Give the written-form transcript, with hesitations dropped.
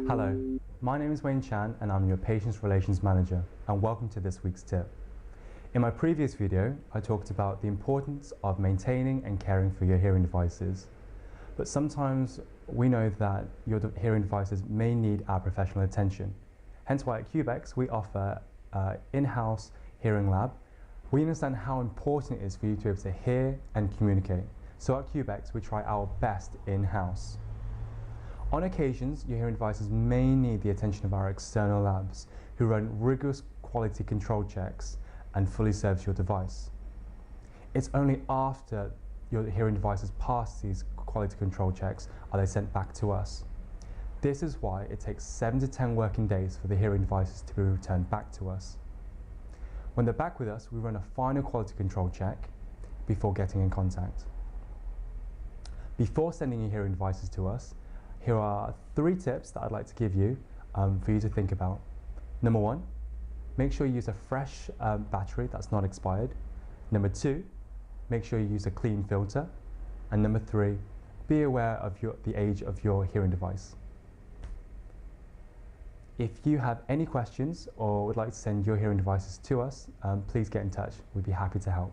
Hello, my name is Wayne Chan and I'm your Patients Relations Manager, and welcome to this week's tip. In my previous video, I talked about the importance of maintaining and caring for your hearing devices. But sometimes we know that your hearing devices may need our professional attention. Hence why at Cubex we offer Inhouse Hearing Lab. We understand how important it is for you to be able to hear and communicate. So at Cubex we try our best in-house. On occasions, your hearing devices may need the attention of our external labs, who run rigorous quality control checks and fully service your device. It's only after your hearing devices pass these quality control checks are they sent back to us. This is why it takes 7 to 10 working days for the hearing devices to be returned back to us. When they're back with us, we run a final quality control check before getting in contact. Before sending your hearing devices to us, here are 3 tips that I'd like to give you for you to think about. Number 1, make sure you use a fresh battery that's not expired. Number 2, make sure you use a clean filter. And number 3, be aware of the age of your hearing device. If you have any questions or would like to send your hearing devices to us, please get in touch. We'd be happy to help.